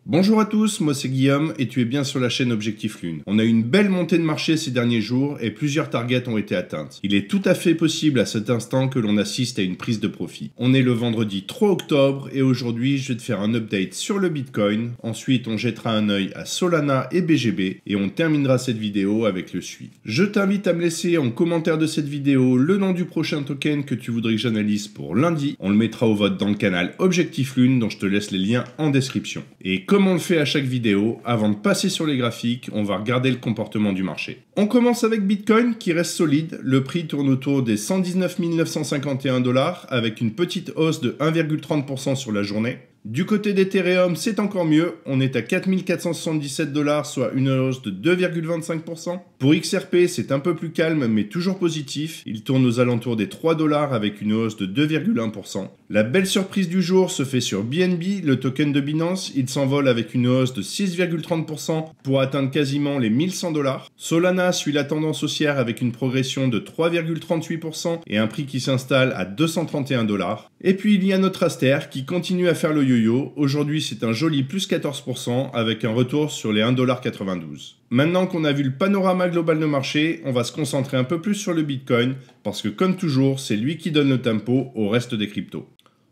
Bonjour à tous, moi c'est Guillaume et tu es bien sur la chaîne Objectif Lune. On a eu une belle montée de marché ces derniers jours et plusieurs targets ont été atteintes. Il est tout à fait possible à cet instant que l'on assiste à une prise de profit. On est le vendredi 3 octobre et aujourd'hui je vais te faire un update sur le Bitcoin. Ensuite on jettera un œil à Solana et BGB et on terminera cette vidéo avec le suivi. Je t'invite à me laisser en commentaire de cette vidéo le nom du prochain token que tu voudrais que j'analyse pour lundi. On le mettra au vote dans le canal Objectif Lune dont je te laisse les liens en description. Et comme on le fait à chaque vidéo, avant de passer sur les graphiques, on va regarder le comportement du marché. On commence avec Bitcoin qui reste solide. Le prix tourne autour des 119 951 $ avec une petite hausse de 1,30% sur la journée. Du côté d'Ethereum, c'est encore mieux. On est à 4 477 $, soit une hausse de 2,25%. Pour XRP, c'est un peu plus calme, mais toujours positif. Il tourne aux alentours des 3 $ avec une hausse de 2,1%. La belle surprise du jour se fait sur BNB, le token de Binance. Il s'envole avec une hausse de 6,30% pour atteindre quasiment les 1100 $. Solana suit la tendance haussière avec une progression de 3,38% et un prix qui s'installe à 231 $. Et puis il y a notre Aster qui continue à faire le yo-yo. Aujourd'hui, c'est un joli plus 14% avec un retour sur les 1,92 $. Maintenant qu'on a vu le panorama global de marché, on va se concentrer un peu plus sur le Bitcoin parce que comme toujours, c'est lui qui donne le tempo au reste des cryptos.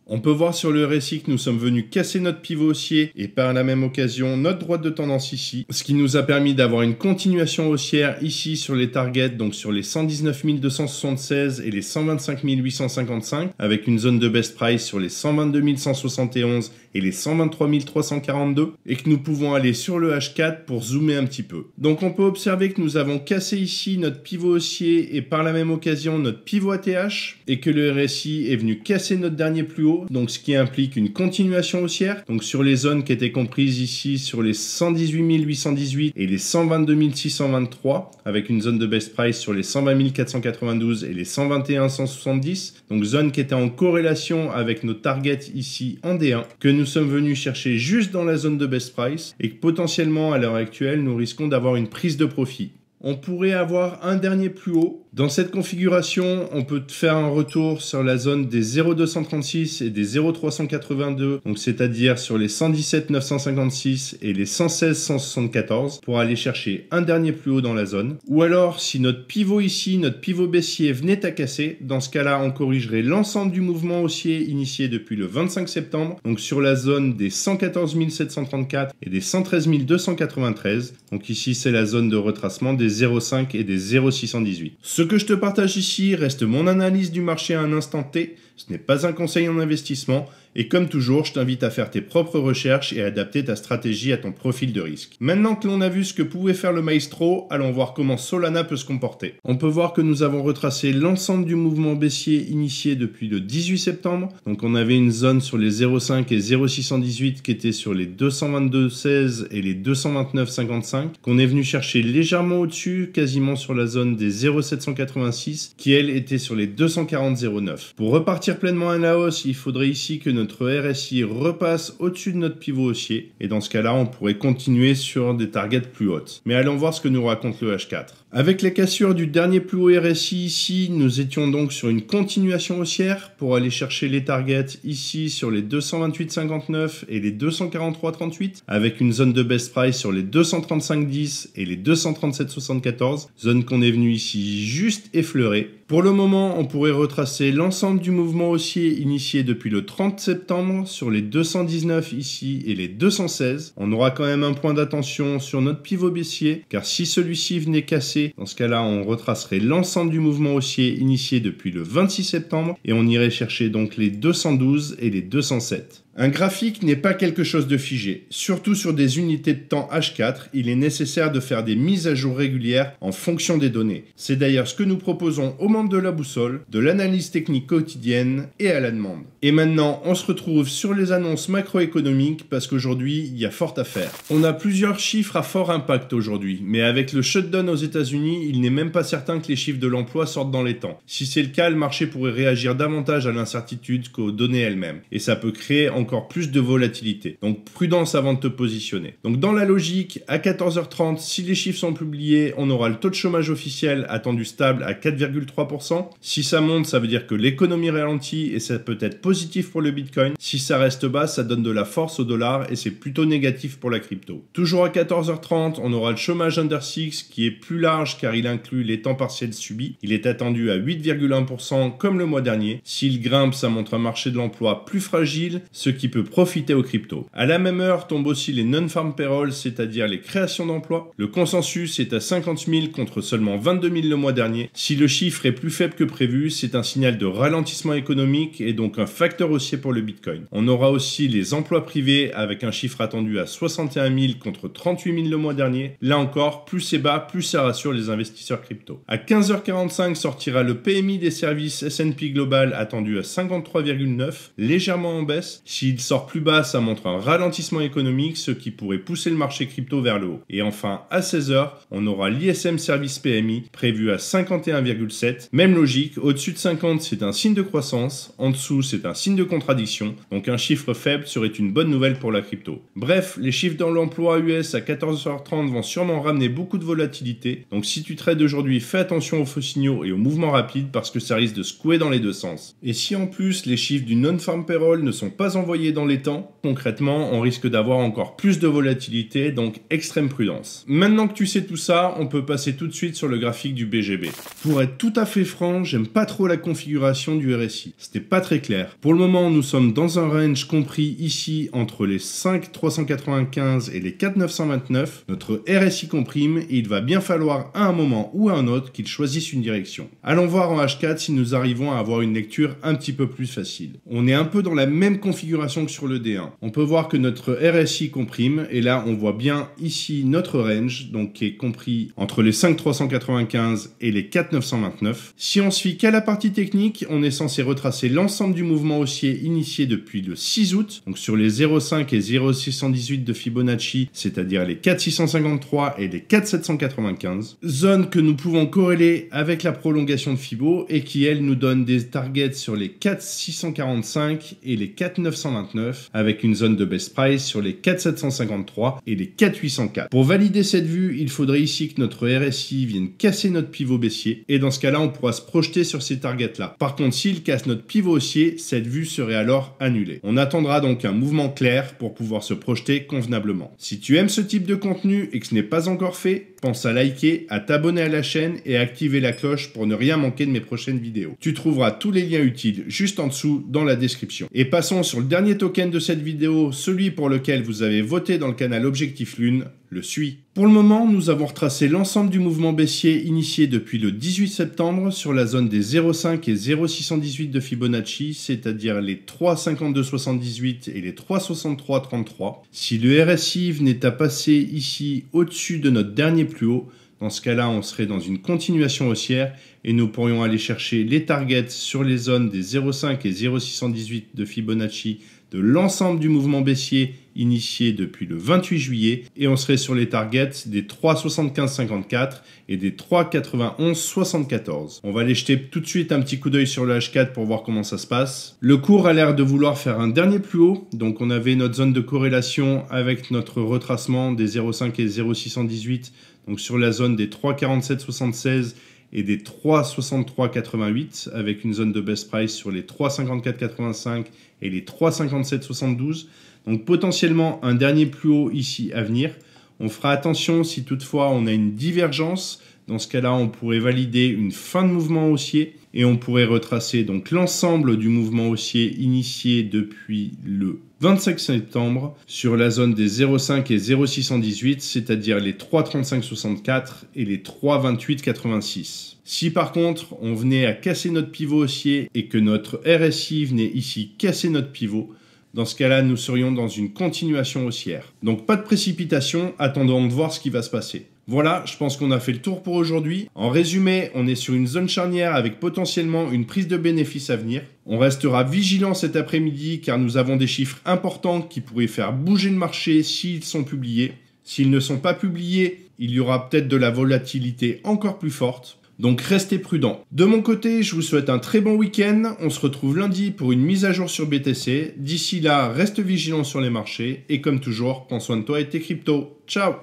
On peut voir sur le RSI que nous sommes venus casser notre pivot haussier et par la même occasion notre droite de tendance ici, ce qui nous a permis d'avoir une continuation haussière ici sur les targets, donc sur les 119 276 et les 125 855, avec une zone de best price sur les 122 171 et les 123 342, et que nous pouvons aller sur le H4 pour zoomer un petit peu. Donc on peut observer que nous avons cassé ici notre pivot haussier et par la même occasion notre pivot ATH, et que le RSI est venu casser notre dernier plus haut, donc ce qui implique une continuation haussière, donc sur les zones qui étaient comprises ici sur les 118 818 et les 122 623, avec une zone de best price sur les 120 492 et les 121 170, donc zone qui était en corrélation avec nos targets ici en D1, que nous sommes venus chercher juste dans la zone de best price et que potentiellement à l'heure actuelle nous risquons d'avoir une prise de profit. On pourrait avoir un dernier plus haut. Dans cette configuration, on peut faire un retour sur la zone des 0,236 et des 0,382, donc c'est-à-dire sur les 117 956 et les 116 174 pour aller chercher un dernier plus haut dans la zone. Ou alors, si notre pivot ici, notre pivot baissier venait à casser, dans ce cas-là, on corrigerait l'ensemble du mouvement haussier initié depuis le 25 septembre, donc sur la zone des 114 734 et des 113 293. Donc ici, c'est la zone de retracement des 0,5 et des 0,618. Ce que je te partage ici reste mon analyse du marché à un instant T, ce n'est pas un conseil en investissement, et comme toujours, je t'invite à faire tes propres recherches et à adapter ta stratégie à ton profil de risque. Maintenant que l'on a vu ce que pouvait faire le maestro, allons voir comment Solana peut se comporter. On peut voir que nous avons retracé l'ensemble du mouvement baissier initié depuis le 18 septembre. Donc on avait une zone sur les 0,5 et 0,618 qui était sur les 222,16 et les 229,55, qu'on est venu chercher légèrement au-dessus, quasiment sur la zone des 0,786, qui elle était sur les 240,09. Pour repartir pleinement à la hausse, il faudrait ici que notre RSI repasse au-dessus de notre pivot haussier, et dans ce cas-là, on pourrait continuer sur des targets plus hautes. Mais allons voir ce que nous raconte le H4. Avec les cassures du dernier plus haut RSI ici, nous étions donc sur une continuation haussière pour aller chercher les targets ici sur les 228,59 et les 243,38, avec une zone de best price sur les 235,10 et les 237,74, zone qu'on est venu ici juste effleurer. Pour le moment, on pourrait retracer l'ensemble du mouvement haussier initié depuis le 30 septembre sur les 219 ici et les 216. On aura quand même un point d'attention sur notre pivot baissier, car si celui-ci venait casser, dans ce cas-là, on retracerait l'ensemble du mouvement haussier initié depuis le 26 septembre et on irait chercher donc les 212 et les 207. Un graphique n'est pas quelque chose de figé. Surtout sur des unités de temps H4, il est nécessaire de faire des mises à jour régulières en fonction des données. C'est d'ailleurs ce que nous proposons aux membres de la boussole, de l'analyse technique quotidienne et à la demande. Et maintenant, on se retrouve sur les annonces macroéconomiques parce qu'aujourd'hui, il y a fort à faire. On a plusieurs chiffres à fort impact aujourd'hui, mais avec le shutdown aux États-Unis, il n'est même pas certain que les chiffres de l'emploi sortent dans les temps. Si c'est le cas, le marché pourrait réagir davantage à l'incertitude qu'aux données elles-mêmes. Et ça peut créer encore encore plus de volatilité. Donc prudence avant de te positionner. Donc dans la logique, à 14h30, si les chiffres sont publiés, on aura le taux de chômage officiel attendu stable à 4,3%. Si ça monte, ça veut dire que l'économie ralentit et ça peut être positif pour le Bitcoin. Si ça reste bas, ça donne de la force au dollar et c'est plutôt négatif pour la crypto. Toujours à 14h30, on aura le chômage under 6 qui est plus large car il inclut les temps partiels subis. Il est attendu à 8,1% comme le mois dernier. S'il grimpe, ça montre un marché de l'emploi plus fragile, ce qui peut profiter aux cryptos. À la même heure tombent aussi les non-farm payrolls, c'est-à-dire les créations d'emplois. Le consensus est à 50 000 contre seulement 22 000 le mois dernier. Si le chiffre est plus faible que prévu, c'est un signal de ralentissement économique et donc un facteur haussier pour le Bitcoin. On aura aussi les emplois privés avec un chiffre attendu à 61 000 contre 38 000 le mois dernier. Là encore, plus c'est bas, plus ça rassure les investisseurs crypto. À 15h45 sortira le PMI des services S&P Global attendu à 53,9, légèrement en baisse. S'il sort plus bas, ça montre un ralentissement économique, ce qui pourrait pousser le marché crypto vers le haut. Et enfin, à 16h, on aura l'ISM Service PMI prévu à 51,7. Même logique, au-dessus de 50, c'est un signe de croissance, en dessous, c'est un signe de contradiction, donc un chiffre faible serait une bonne nouvelle pour la crypto. Bref, les chiffres dans l'emploi US à 14h30 vont sûrement ramener beaucoup de volatilité, donc si tu trades aujourd'hui, fais attention aux faux signaux et aux mouvements rapides parce que ça risque de secouer dans les deux sens. Et si en plus les chiffres du non-farm payroll ne sont pas envoyés dans les temps, concrètement, on risque d'avoir encore plus de volatilité, donc extrême prudence. Maintenant que tu sais tout ça, on peut passer tout de suite sur le graphique du BGB. Pour être tout à fait franc, j'aime pas trop la configuration du RSI. C'était pas très clair. Pour le moment, nous sommes dans un range compris ici entre les 5,395 et les 4,929. Notre RSI comprime et il va bien falloir à un moment ou à un autre qu'il choisisse une direction. Allons voir en H4 si nous arrivons à avoir une lecture un petit peu plus facile. On est un peu dans la même configuration que sur le D1. On peut voir que notre RSI comprime et là on voit bien ici notre range, donc qui est compris entre les 5,395 et les 4,929. Si on se fie qu'à la partie technique, on est censé retracer l'ensemble du mouvement haussier initié depuis le 6 août, donc sur les 0,5 et 0,618 de Fibonacci, c'est-à-dire les 4,653 et les 4,795. Zone que nous pouvons corréler avec la prolongation de Fibo et qui, elle, nous donne des targets sur les 4,645 et les 4,929 avec une zone de best price sur les 4,753 et les 4,804. Pour valider cette vue, il faudrait ici que notre RSI vienne casser notre pivot baissier et dans ce cas-là, on pourra se projeter sur ces targets-là. Par contre, s'il casse notre pivot haussier, cette vue serait alors annulée. On attendra donc un mouvement clair pour pouvoir se projeter convenablement. Si tu aimes ce type de contenu et que ce n'est pas encore fait, pense à liker, à t'abonner à la chaîne et à activer la cloche pour ne rien manquer de mes prochaines vidéos. Tu trouveras tous les liens utiles juste en dessous dans la description. Et passons sur le dernier token de cette vidéo, celui pour lequel vous avez voté dans le canal Objectif Lune, le SUI. Pour le moment, nous avons retracé l'ensemble du mouvement baissier initié depuis le 18 septembre sur la zone des 0,5 et 0,618 de Fibonacci, c'est-à-dire les 3,5278 et les 3,6333. Si le RSI venait à passer ici au-dessus de notre dernier plus haut, dans ce cas-là, on serait dans une continuation haussière et nous pourrions aller chercher les targets sur les zones des 0,5 et 0,618 de Fibonacci de l'ensemble du mouvement baissier initié depuis le 28 juillet et on serait sur les targets des 3,7554 et des 3,9174. On va aller jeter tout de suite un petit coup d'œil sur le H4 pour voir comment ça se passe. Le cours a l'air de vouloir faire un dernier plus haut, donc on avait notre zone de corrélation avec notre retracement des 0,5 et 0,618, donc sur la zone des 3,4776 et des 3,6388 avec une zone de best price sur les 3,5485 et les 3,5772. Donc potentiellement un dernier plus haut ici à venir. On fera attention si toutefois on a une divergence. Dans ce cas-là, on pourrait valider une fin de mouvement haussier et on pourrait retracer donc l'ensemble du mouvement haussier initié depuis le 25 septembre sur la zone des 0,5 et 0,618, c'est-à-dire les 3,3564 et les 3,2886. Si par contre, on venait à casser notre pivot haussier et que notre RSI venait ici casser notre pivot, dans ce cas-là, nous serions dans une continuation haussière. Donc pas de précipitation, attendons de voir ce qui va se passer. Voilà, je pense qu'on a fait le tour pour aujourd'hui. En résumé, on est sur une zone charnière avec potentiellement une prise de bénéfice à venir. On restera vigilant cet après-midi car nous avons des chiffres importants qui pourraient faire bouger le marché s'ils sont publiés. S'ils ne sont pas publiés, il y aura peut-être de la volatilité encore plus forte. Donc restez prudents. De mon côté, je vous souhaite un très bon week-end. On se retrouve lundi pour une mise à jour sur BTC. D'ici là, reste vigilant sur les marchés et comme toujours, prends soin de toi et tes cryptos. Ciao!